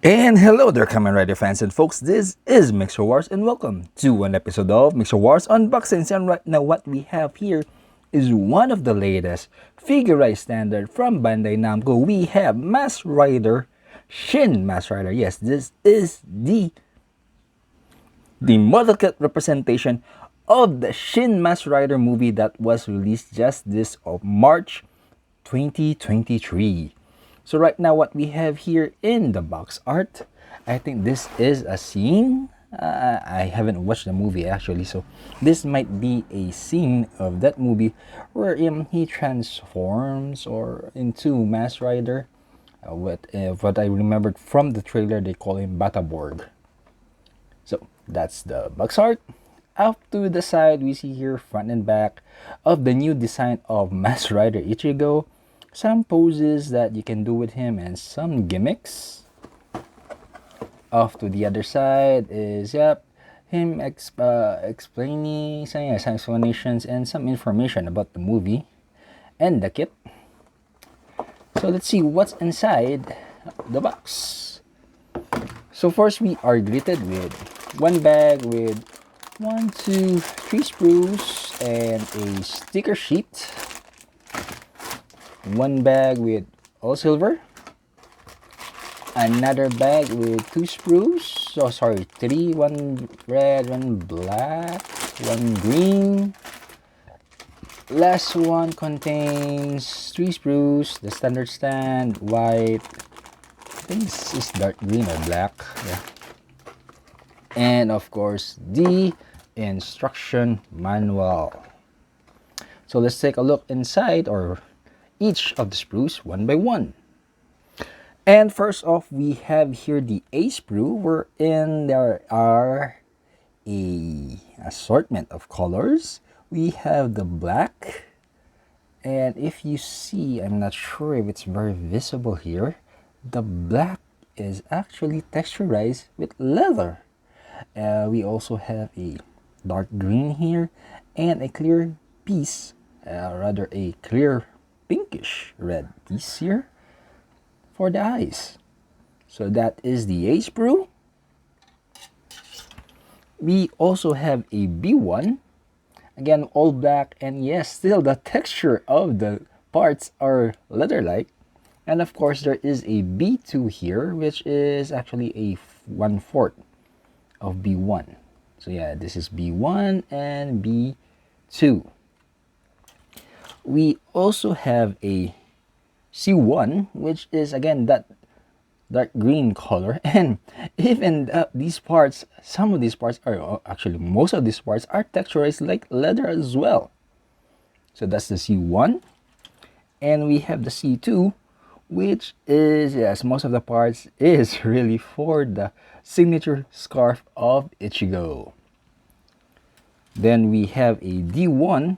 And hello there, Kamen Rider fans and folks. This is Mixerwars, and welcome to an episode of Mixerwars Unboxings. And right now, what we have here is one of the latest figurized standard from Bandai Namco. We have Mask Rider, Shin Mask Rider. Yes, this is the model kit representation of the Shin Mask Rider movie that was released just this of March 2023. So right now, what we have here in the box art, I think this is a scene. I haven't watched the movie actually, so this might be a scene of that movie where he transforms or into Mask Rider. What I remembered from the trailer, they call him Bataborg. So that's the box art. Up to the side, we see here front and back of the new design of Mask Rider Ichigo. Some poses that you can do with him and some gimmicks. Off to the other side is him explaining some explanations and some information about the movie and the kit. So let's see what's inside the box. So first we are greeted with one bag with 1, 2, 3 sprues and a sticker sheet. One bag with all silver, another bag with 2 sprues, three, one red, one black, one green. Last one contains 3 sprues, the standard stand, white, I think this is dark green or black, yeah. And of course the instruction manual. So let's take a look inside or each of the sprues one by one. And first off, we have here the A sprue, wherein there are a assortment of colors. We have the black, and if you see, I'm not sure if it's very visible here, the black is actually texturized with leather. We also have a dark green here and a clear piece, rather a clear pinkish red piece here for the eyes. So that is the A sprue. We also have a B1, again all black, and yes, still the texture of the parts are leather-like. And of course there is a B2 here, which is actually a 1/4 of B1. So yeah, this is B1 and B2. We also have a C1, which is again that dark green color, and even these parts, some of these parts are actually, most of these parts are texturized like leather as well. So that's the C1. And we have the C2, which is, yes, most of the parts is really for the signature scarf of Ichigo. Then we have a D1,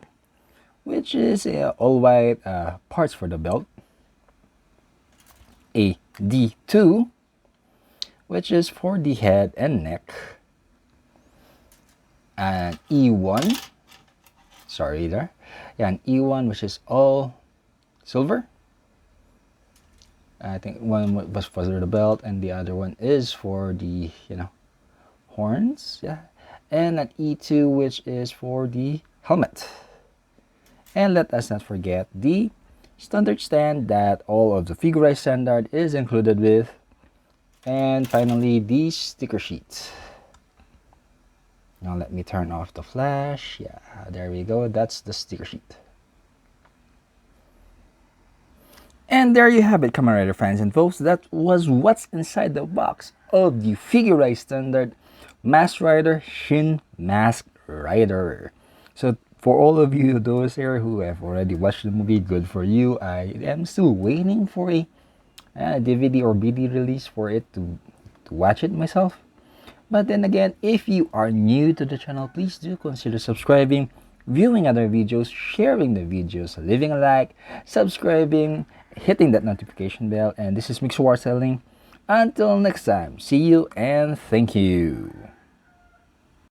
which is all white parts for the belt. A D2, which is for the head and neck. And E1, sorry there. Yeah, an E1, which is all silver. I think one was for the belt and the other one is for the, horns. Yeah. And an E2, which is for the helmet. And let us not forget the standard stand that all of the figurized standard is included with. And finally, the sticker sheet. Now let me turn off the flash. Yeah, there we go. That's the sticker sheet. And there you have it, Kamen Rider fans and folks. That was what's inside the box of the figurized standard Mask Rider Shin Mask Rider. So for all of you, those here who have already watched the movie, good for you. I am still waiting for a DVD or BD release for it to watch it myself. But then again, if you are new to the channel, please do consider subscribing, viewing other videos, sharing the videos, leaving a like, subscribing, hitting that notification bell. And this is Mixerwars telling. Until next time, see you and thank you.